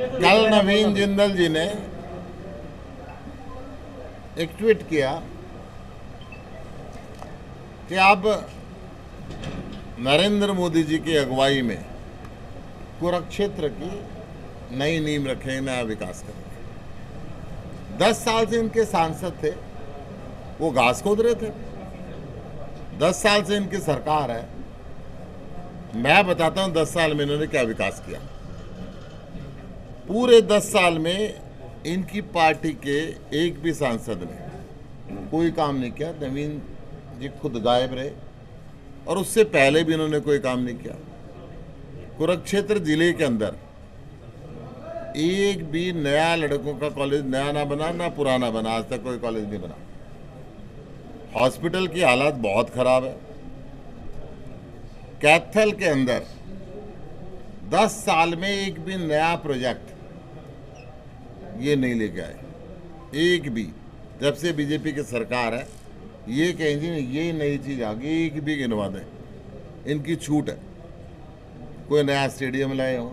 कल नवीन जिंदल जी ने एक ट्वीट किया कि आप नरेंद्र मोदी जी की अगुवाई में कुरुक्षेत्र की नई नींव रखेंगे, नया विकास करेंगे। 10 साल से इनके सांसद थे, वो घास खोद रहे थे। 10 साल से इनकी सरकार है। मैं बताता हूं 10 साल में इन्होंने क्या विकास किया। पूरे 10 साल में इनकी पार्टी के एक भी सांसद ने कोई काम नहीं किया। नवीन जी खुद गायब रहे और उससे पहले भी इन्होंने कोई काम नहीं किया। कुरुक्षेत्र जिले के अंदर एक भी नया लड़कों का कॉलेज नया ना बना, ना पुराना बना। आज तक कोई कॉलेज नहीं बना। हॉस्पिटल की हालत बहुत खराब है। कैथल के अंदर 10 साल में एक भी नया प्रोजेक्ट ये नहीं लेके आए, एक भी। जब से बीजेपी की सरकार है ये कहेंगे ये नई चीज आ गई, एक भी गिनवा दें। इनकी छूट है। कोई नया स्टेडियम लाए हो,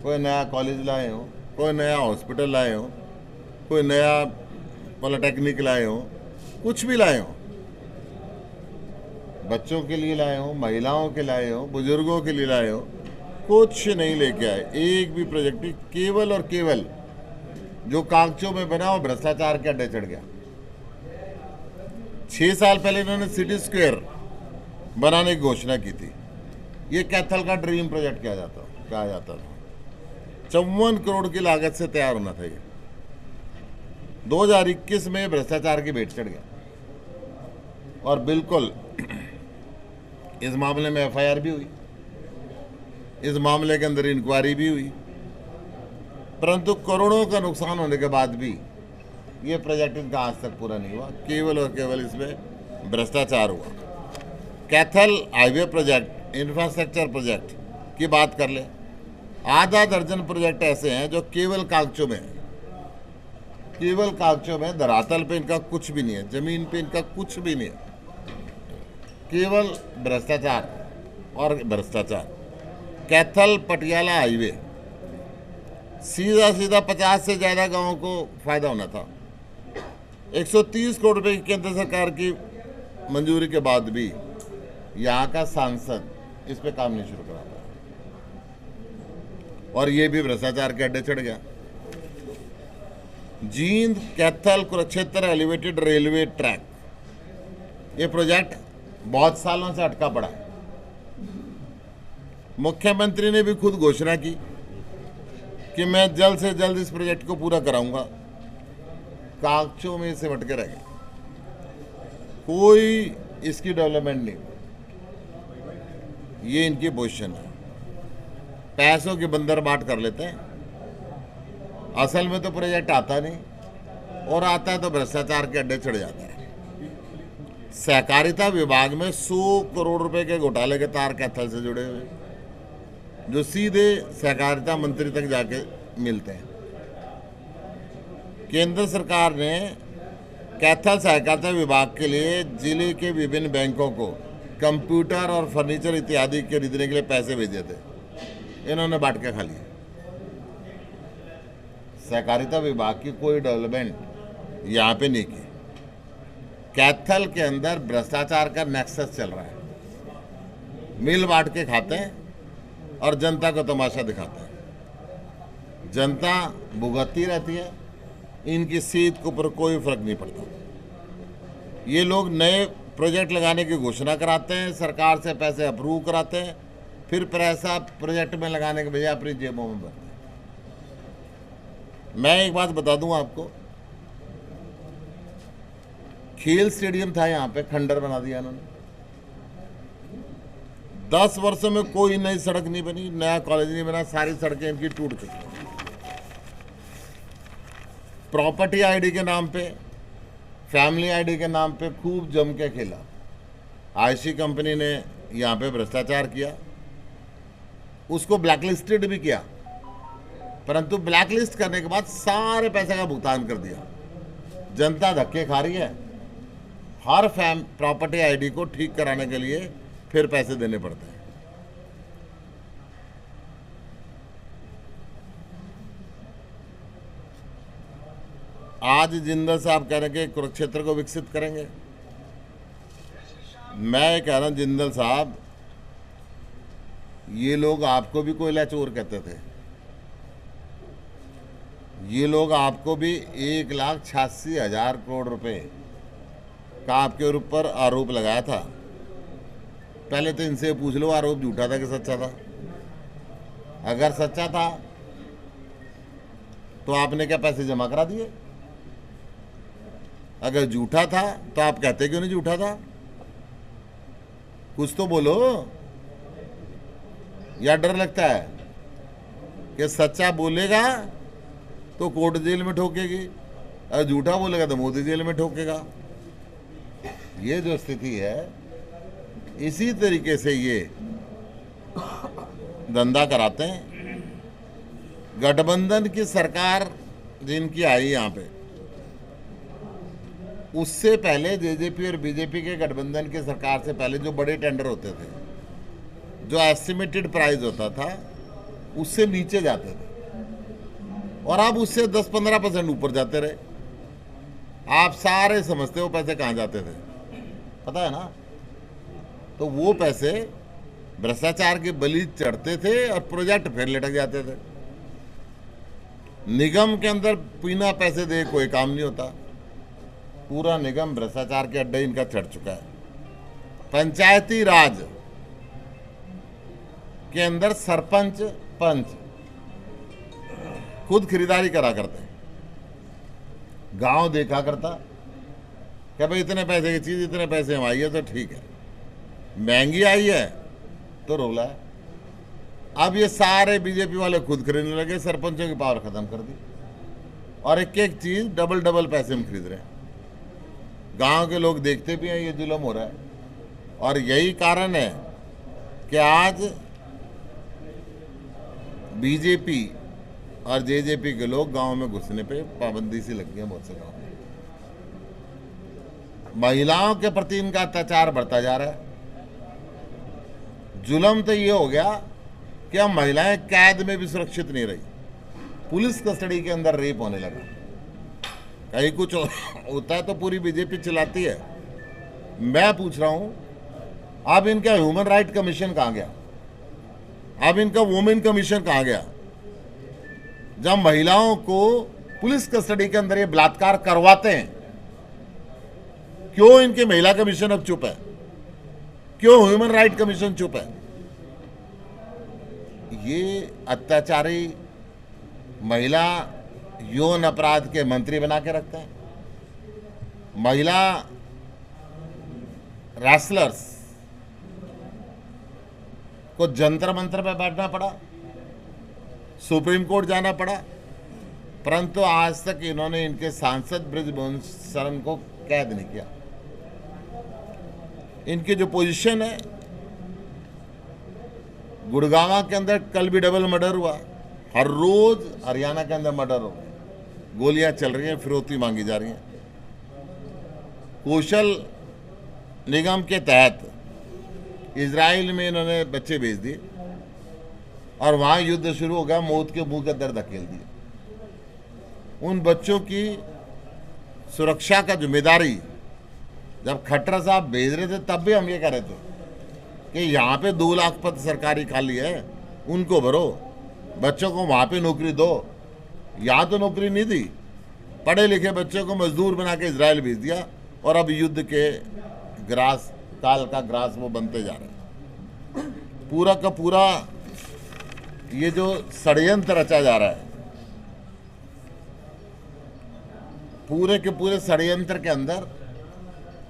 कोई नया कॉलेज लाए हो, कोई नया हॉस्पिटल लाए हो, कोई नया पॉलिटेक्निक लाए हो, कुछ भी लाए हो, बच्चों के लिए लाए हो, महिलाओं के लाए हो, बुजुर्गों के लिए लाए हो, कुछ नहीं लेके आए। एक भी प्रोजेक्ट। केवल और केवल जो कागजों में बना वो भ्रष्टाचार के अड्डे चढ़ गया। 6 साल पहले इन्होंने सिटी स्क्वायर बनाने की घोषणा की थी। ये कैथल का ड्रीम प्रोजेक्ट कहा जाता था। 54 करोड़ की लागत से तैयार होना था ये। 2021 में भ्रष्टाचार की भेंट चढ़ गया और बिल्कुल इस मामले में एफआईआर भी हुई, इस मामले के अंदर इंक्वायरी भी हुई, परंतु करोड़ों का नुकसान होने के बाद भी ये प्रोजेक्ट इनका आज तक पूरा नहीं हुआ। केवल और केवल इसमें भ्रष्टाचार हुआ। Kaithal highway project, infrastructure project की बात कर ले, आधा दर्जन प्रोजेक्ट ऐसे हैं जो केवल कागजों में है। केवल कागजों में, धरातल पे इनका कुछ भी नहीं है, जमीन पे इनका कुछ भी नहीं है। केवल भ्रष्टाचार और भ्रष्टाचार। कैथल पटियाला हाईवे सीधा सीधा 50 से ज़्यादा गांवों को फायदा होना था। 130 करोड़ रुपए की केंद्र सरकार की मंजूरी के बाद भी यहाँ का सांसद इस पे काम नहीं शुरू करा पाया और ये भी भ्रष्टाचार के अड्डे चढ़ गया। Jind Kaithal Kurukshetra elevated railway track, ये प्रोजेक्ट बहुत सालों से अटका पड़ा है। मुख्यमंत्री ने भी खुद घोषणा की कि मैं जल्द से जल्द इस प्रोजेक्ट को पूरा कराऊंगा। कागजों में सिमट के रह गए, कोई इसकी डेवलपमेंट नहीं। ये इनकी पोजीशन है। पैसों के बंदर बाट कर लेते हैं। असल में तो प्रोजेक्ट आता नहीं, और आता है तो भ्रष्टाचार के अड्डे चढ़ जाता है। सहकारिता विभाग में 100 करोड़ रुपए के घोटाले के तार कैथल से जुड़े हुए, जो सीधे सहकारिता मंत्री तक जाके मिलते हैं। केंद्र सरकार ने कैथल सहकारिता विभाग के लिए जिले के विभिन्न बैंकों को कंप्यूटर और फर्नीचर इत्यादि खरीदने के लिए पैसे भेजे थे। इन्होंने बांट के खा लिए। सहकारिता विभाग की कोई डेवलपमेंट यहाँ पे नहीं की। कैथल के अंदर भ्रष्टाचार का नेक्सस चल रहा है। मिल बांट के खाते हैं और जनता को तमाशा दिखाते हैं। जनता भुगतती रहती है, इनकी सीट के ऊपर कोई फर्क नहीं पड़ता। ये लोग नए प्रोजेक्ट लगाने की घोषणा कराते हैं, सरकार से पैसे अप्रूव कराते हैं, फिर पैसा प्रोजेक्ट में लगाने के बजाय अपनी जेबों में भरते हैं। मैं एक बात बता दूं आपको, खेल स्टेडियम था यहाँ पे, खंडर बना दिया इन्होंने। 10 वर्षों में कोई नई सड़क नहीं बनी, नया कॉलेज नहीं बना, सारी सड़कें इनकी टूट चुकी। प्रॉपर्टी आईडी के नाम पे, फैमिली आईडी के नाम पे खूब जम के खेला। आईसी कंपनी ने यहाँ पे भ्रष्टाचार किया, उसको ब्लैकलिस्टेड भी किया, परंतु ब्लैकलिस्ट करने के बाद सारे पैसे का भुगतान कर दिया। जनता धक्के खा रही है। हर प्रॉपर्टी आईडी को ठीक कराने के लिए फिर पैसे देने पड़ते हैं। आज जिंदल साहब कह रहे हैं कि कुरुक्षेत्र को विकसित करेंगे। मैं कह रहा हूं जिंदल साहब, ये लोग आपको भी कोयला चोर कहते थे। ये लोग आपको भी 1,86,000 करोड़ रुपए का आपके ऊपर आरोप लगाया था। पहले तो इनसे पूछ लो आरोप झूठा था कि सच्चा था। अगर सच्चा था तो आपने क्या पैसे जमा करा दिए? अगर झूठा था तो आप कहते क्यों नहीं झूठा था? कुछ तो बोलो। या डर लगता है कि सच्चा बोलेगा तो कोर्ट जेल में ठोकेगी, और झूठा बोलेगा तो मोदी जेल में ठोकेगा? ये जो स्थिति है, इसी तरीके से ये धंधा कराते हैं। गठबंधन की सरकार जिनकी आई यहाँ पे, उससे पहले जेजेपी और बीजेपी के गठबंधन की सरकार से पहले जो बड़े टेंडर होते थे, जो एस्टिमेटेड प्राइस होता था, उससे नीचे जाते थे, और अब उससे 10-15% ऊपर जाते रहे। आप सारे समझते हो पैसे कहाँ जाते थे, पता है ना? तो वो पैसे भ्रष्टाचार के बलि चढ़ते थे और प्रोजेक्ट फिर लटक जाते थे। निगम के अंदर बिना पैसे दे कोई काम नहीं होता। पूरा निगम भ्रष्टाचार के अड्डे इनका चढ़ चुका है। पंचायती राज के अंदर सरपंच पंच खुद खरीदारी करा करते, गांव देखा करता क्या भाई इतने पैसे की चीज इतने पैसे में आई है तो ठीक है, महंगी आई है तो रोला है। अब ये सारे बीजेपी वाले खुद खरीदने लगे, सरपंचों की पावर खत्म कर दी, और एक एक चीज डबल पैसे में खरीद रहे हैं। गांव के लोग देखते भी हैं ये जुल्म हो रहा है, और यही कारण है कि आज बीजेपी और जेजेपी के लोग गांव में घुसने पे पाबंदी सी लग गई है बहुत से गांव में। महिलाओं के प्रति इनका अत्याचार बढ़ता जा रहा है। जुल्म तो ये हो गया कि अब महिलाएं कैद में भी सुरक्षित नहीं रही, पुलिस कस्टडी के अंदर रेप होने लगा। कहीं कुछ होता है तो पूरी बीजेपी चिल्लाती है। मैं पूछ रहा हूं, अब इनका ह्यूमन राइट कमीशन कहां गया? अब इनका वुमेन कमीशन कहां गया? जब महिलाओं को पुलिस कस्टडी के अंदर ये बलात्कार करवाते हैं, क्यों इनके महिला कमीशन अब चुप है? क्यों ह्यूमन राइट कमीशन चुप है? ये अत्याचारी महिला यौन अपराध के मंत्री बना के रखते हैं। महिला रेसलर्स को जंतर मंतर पे बैठना पड़ा, सुप्रीम कोर्ट जाना पड़ा, परंतु आज तक इन्होंने इनके सांसद बृजमोहन शरण को कैद नहीं किया। इनकी जो पोजीशन है, गुड़गांव के अंदर कल भी डबल मर्डर हुआ, हर रोज हरियाणा के अंदर मर्डर हो रहे, गोलियां चल रही हैं, फिरौती मांगी जा रही हैं। कौशल निगम के तहत इजराइल में इन्होंने बच्चे भेज दिए और वहां युद्ध शुरू हो गया, मौत के मुंह के अंदर धकेल दिए। उन बच्चों की सुरक्षा का जिम्मेदारी जब खट्टर साहब भेज रहे थे तब भी हम ये कह रहे थे कि यहाँ पे 2 लाख पद सरकारी खाली है, उनको भरो, बच्चों को वहां पे नौकरी दो। यहाँ तो नौकरी नहीं दी, पढ़े लिखे बच्चों को मजदूर बना के इजराइल भेज दिया, और अब युद्ध के ग्रास काल का ग्रास वो बनते जा रहे हैं। पूरा का पूरा ये जो षड्यंत्र रचा जा रहा है, पूरे के पूरे षड्यंत्र के अंदर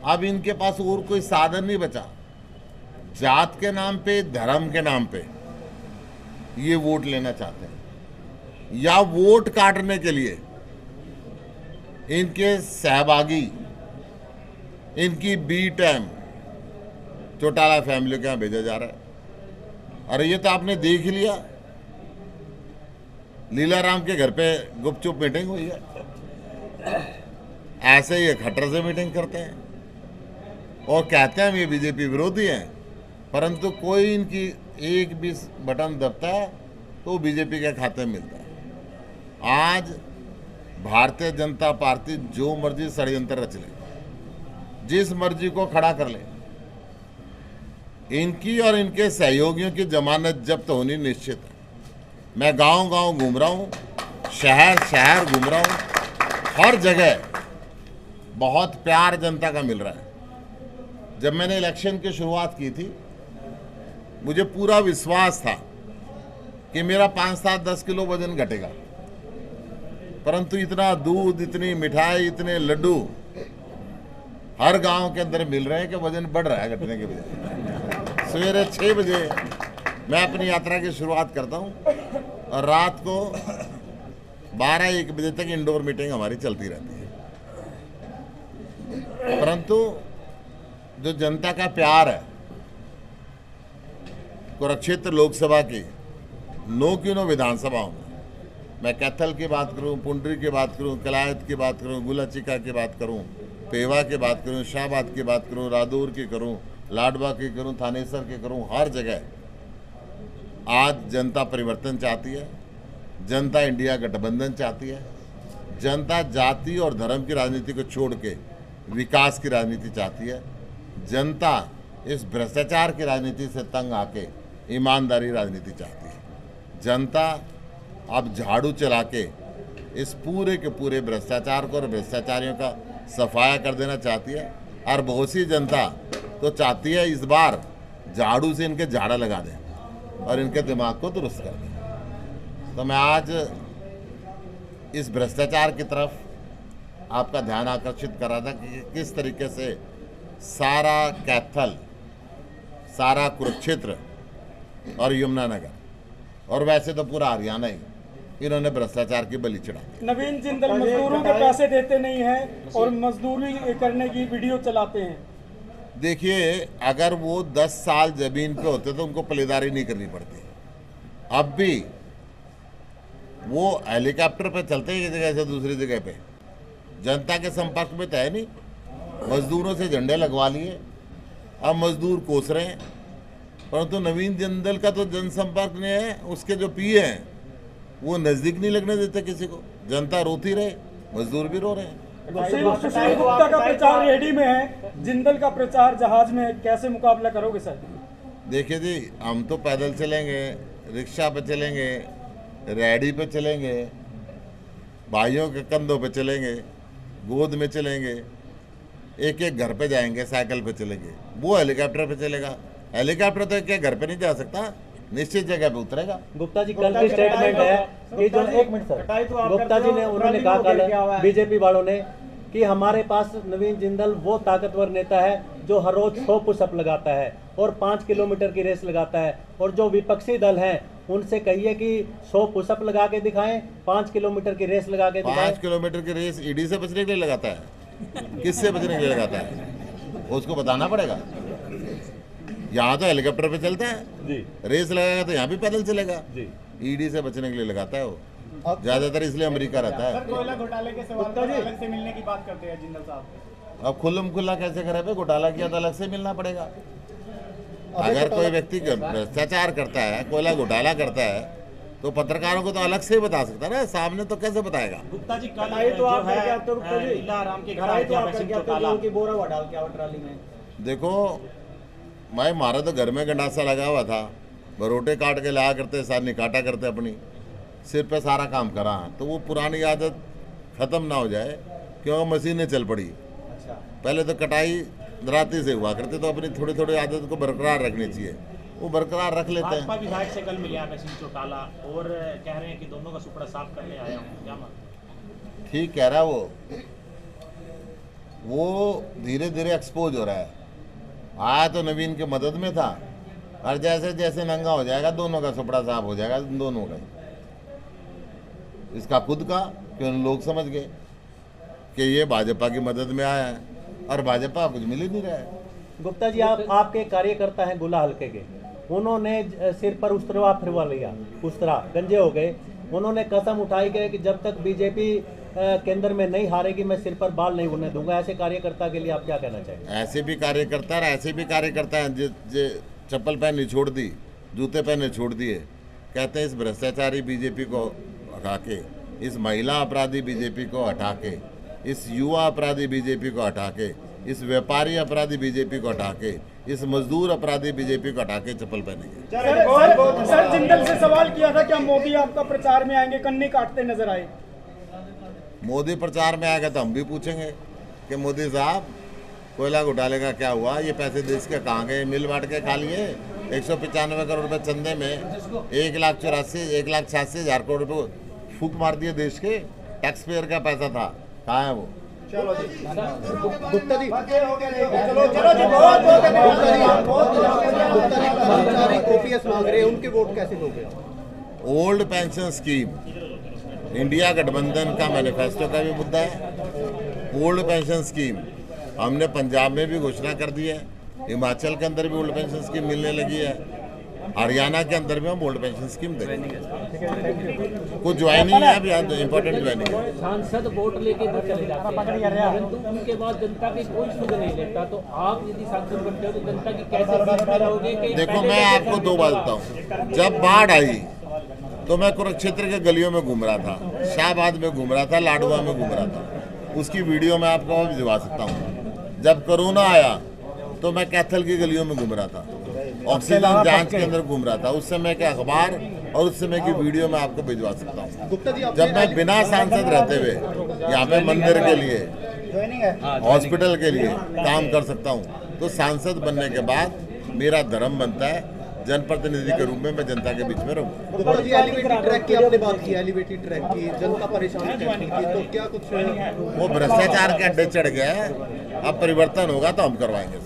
अब इनके पास और कोई साधन नहीं बचा। जात के नाम पे, धर्म के नाम पे ये वोट लेना चाहते हैं, या वोट काटने के लिए इनके सहभागी, इनकी बी टाइम चौटाला फैमिली के यहां भेजा जा रहा है। अरे ये तो आपने देख लिया, लीलाराम के घर पे गुपचुप मीटिंग हुई है, ऐसे ही खट्टर से मीटिंग करते हैं और कहते हैं हम ये बीजेपी विरोधी हैं, परंतु कोई इनकी एक भी बटन दबता है तो बीजेपी के खाते में मिलता है। आज भारतीय जनता पार्टी जो मर्जी षड्यंत्र रच ले, जिस मर्जी को खड़ा कर ले, इनकी और इनके सहयोगियों की जमानत जब्त होनी निश्चित है। मैं गांव-गांव घूम रहा हूं, शहर घूम रहा हूं, हर जगह बहुत प्यार जनता का मिल रहा है। जब मैंने इलेक्शन की शुरुआत की थी, मुझे पूरा विश्वास था कि मेरा 5-7-10 किलो वजन घटेगा, परंतु इतना दूध, इतनी मिठाई, इतने लड्डू हर गांव के अंदर मिल रहे हैं कि वजन बढ़ रहा है घटने के बजाय। सवेरे 6 बजे मैं अपनी यात्रा की शुरुआत करता हूं और रात को 12-1 बजे तक इंडोर मीटिंग हमारी चलती रहती है। परंतु जो जनता का प्यार है, कुरुक्षेत्र लोकसभा की 9 की 9 विधानसभाओं में, मैं कैथल की बात करूं, पुंडरी की बात करूं, कलायत की बात करूं, गुलाचिका की बात करूं, पेवा की बात करूं, शाहबाद की बात करूं, रादौर की करूं, लाडवा की करूं, थानेसर की करूं, हर जगह आज जनता परिवर्तन चाहती है। जनता इंडिया गठबंधन चाहती है। जनता जाति और धर्म की राजनीति को छोड़ के विकास की राजनीति चाहती है। जनता इस भ्रष्टाचार की राजनीति से तंग आके ईमानदारी राजनीति चाहती है। जनता अब झाड़ू चला के इस पूरे के पूरे भ्रष्टाचार को और भ्रष्टाचारियों का सफाया कर देना चाहती है। और बहुत सी जनता तो चाहती है इस बार झाड़ू से इनके झाड़ा लगा दें और इनके दिमाग को दुरुस्त कर दें। तो मैं आज इस भ्रष्टाचार की तरफ आपका ध्यान आकर्षित कर रहा था कि किस तरीके से सारा कैथल, सारा कुरुक्षेत्र और यमुनानगर और वैसे तो पूरा हरियाणा ही इन्होंने भ्रष्टाचार की बलि चढ़ा दी। नवीन जिंदल मजदूरों के पैसे देते नहीं हैं और मजदूरी करने की वीडियो चलाते हैं। देखिए, अगर वो 10 साल जमीन पे होते तो उनको पल्लेदारी नहीं करनी पड़ती। अब भी वो हेलीकॉप्टर पे चलते हैं एक जगह से दूसरी जगह पे, जनता के संपर्क में तो है नहीं। मजदूरों से झंडे लगवा लिए, अब मजदूर कोस रहे हैं, परंतु नवीन जिंदल का तो जनसंपर्क नहीं है। उसके जो पीए हैं वो नजदीक नहीं लगने देते किसी को। जनता रोती रहे, मजदूर भी रो रहे हैं। सुशील गुप्ता का प्रचार रेडी में है, जिंदल का प्रचार जहाज में है, कैसे मुकाबला करोगे सर? देखिए जी, हम तो पैदल चलेंगे, रिक्शा पे चलेंगे, रेडी पे चलेंगे, भाइयों के कंधों पे चलेंगे, गोद में चलेंगे, एक एक घर पे जाएंगे, साइकिल पे चलेंगे। वो हेलीकॉप्टर पे चलेगा। हेलीकॉप्टर तो एक घर पे नहीं जा सकता, निश्चित जगह पे उतरेगा। गुप्ता जी कल की स्टेटमेंट है कि जो एक मिनट सर, गुप्ता जी ने उन्होंने कहा कल बीजेपी वालों ने कि हमारे पास नवीन जिंदल वो ताकतवर नेता है जो हर रोज 100 पुशअप लगाता है और 5 किलोमीटर की रेस लगाता है, और जो विपक्षी दल हैं उनसे कहिए कि 100 पुशअप लगा के दिखाएं, 5 किलोमीटर की रेस लगा के दिखाएं। 5 किलोमीटर की रेस ईडी से बचने के लिए लगाता है, किससे बचने के लिए लगाता है उसको बताना पड़ेगा। यहाँ तो हेलीकॉप्टर पे चलता है जी, रेस लगाएगा तो यहाँ भी पैदल चलेगा जी। ईडी से बचने के लिए लगाता है वो, ज्यादातर इसलिए अमेरिका रहता है। कोयला घोटाले के सवाल पर अलग से मिलने की बात करते हैं जिंदल साहब। अब खुल्लम खुल्ला कैसे करे भाई? घोटाला किया तो अलग से मिलना पड़ेगा। अगर कोई व्यक्ति भ्रष्टाचार करता है, कोयला घोटाला करता है, तो पत्रकारों को तो अलग से ही बता सकता है ना, सामने तो कैसे बताएगा? गुप्ता जी कल तो आप लीलाराम के घर आए थे, बोरा हुआ डाल के आवा ट्राली में। देखो, मैं हमारा तो घर में गंडासा लगा हुआ था, बरोटे काट के लाया करते, सानी काटा करते, अपनी सिर पे सारा काम करा, तो वो पुरानी आदत खत्म ना हो जाए, क्यों मशीनें चल पड़ी। अच्छा। पहले तो कटाई दराती से हुआ करते, तो अपनी थोड़ी थोड़ी आदत को बरकरार रखनी चाहिए, वो बरकरार रख लेते हैं। भाजपा विधायक से कल मिले आकाश सिंह चौटाला और कह रहे हैं कि दोनों का सुपड़ा साफ करने आया हूँ, क्या मालूम? ठीक कह रहा है वो धीरे धीरे एक्सपोज हो रहा है। आया तो नवीन के मदद में था, और जैसे जैसे नंगा हो जाएगा दोनों का सुपड़ा साफ हो जाएगा, दोनों का। इसका खुद का क्यों लोग समझ गए कि ये भाजपा की मदद में आया है, और भाजपा कुछ मिल ही नहीं रहा है। गुप्ता जी, आपके कार्यकर्ता हैं गोला हल्के के, उन्होंने सिर पर उस्तरवा फिरवा लिया, उस्तरा गंजे हो गए। उन्होंने कसम उठाई कि जब तक बीजेपी केंद्र में नहीं हारेगी मैं सिर पर बाल नहीं उड़ने दूंगा। ऐसे कार्यकर्ता के लिए आप क्या कहना चाहेंगे? ऐसे भी कार्यकर्ता और ऐसे भी कार्यकर्ता हैं जो चप्पल पहननी छोड़ दी, जूते पहनने छोड़ दिए, कहते हैं इस भ्रष्टाचारी बीजेपी को भगा के इस महिला अपराधी बीजेपी को हटा के, इस युवा अपराधी बीजेपी को हटा के, इस व्यापारी अपराधी बीजेपी को हटा के, इस मजदूर अपराधी बीजेपी को हटा के चप्पल पहनेंगे। सर जिंदल से सवाल किया था, क्या मोदी आपका प्रचार में आएंगे? कन्नी काटते नजर आए। मोदी प्रचार में आएगा तो हम भी पूछेंगे कि मोदी साहब कोयला घोटाले का क्या हुआ, ये पैसे देश के कहाँ गए, मिल बांट के खा लिए। 195 करोड़ रुपए चंदे में 1,86,000 करोड़ रुपए फूक मार दिए देश के टैक्स पेयर का पैसा था, कहाँ है वो? चलो जी गुप्ता जी ओपीएस मांग रहे हैं, उनके वोट कैसे लोगे? ओल्ड पेंशन स्कीम इंडिया गठबंधन का मैनिफेस्टो का भी मुद्दा है। ओल्ड पेंशन स्कीम हमने पंजाब में भी घोषणा कर दी है, हिमाचल के अंदर भी ओल्ड पेंशन स्कीम मिलने लगी है, हरियाणा के अंदर भी हम ओल्ड पेंशन स्कीम देंगे। कुछ ज्वाइनिंग है अभी, इम्पोर्टेंट ज्वाइनिंग है। सांसद वोट लेके इधर चले जाते हैं, परंतु उनके बाद जनता की कोई सुध नहीं लेता। तो आप यदि सांसद बनते हो तो जनता की कैसे सीट में रहोगे? कि देखो मैं आपको दो बात बताऊं, जब बाढ़ आई तो मैं कुरुक्षेत्र के गलियों में घूम रहा था, शाहबाद में घूम रहा था, लाडवा में घूम रहा था, उसकी वीडियो मैं आपको भिजवा सकता हूँ। जब कोरोना आया तो मैं कैथल की गलियों में घूम रहा था, ऑक्सीजन जांच के अंदर घूम रहा था, उस समय के अखबार और उस समय की वीडियो मैं आपको भिजवा सकता हूँ। जब मैं बिना सांसद रहते हुए यहाँ पे मंदिर के लिए, हॉस्पिटल के लिए काम कर सकता हूँ, तो सांसद बनने के बाद मेरा धर्म बनता है जनप्रतिनिधि के रूप में मैं जनता के बीच में रहूँ। एलिवेटेड ट्रैक की आपने बात की, एलिवेटेड ट्रैक की जनता परेशान की, तो क्या कुछ वो भ्रष्टाचार के अड्डे चढ़ गया है, अब परिवर्तन होगा तो हम करवाएंगे।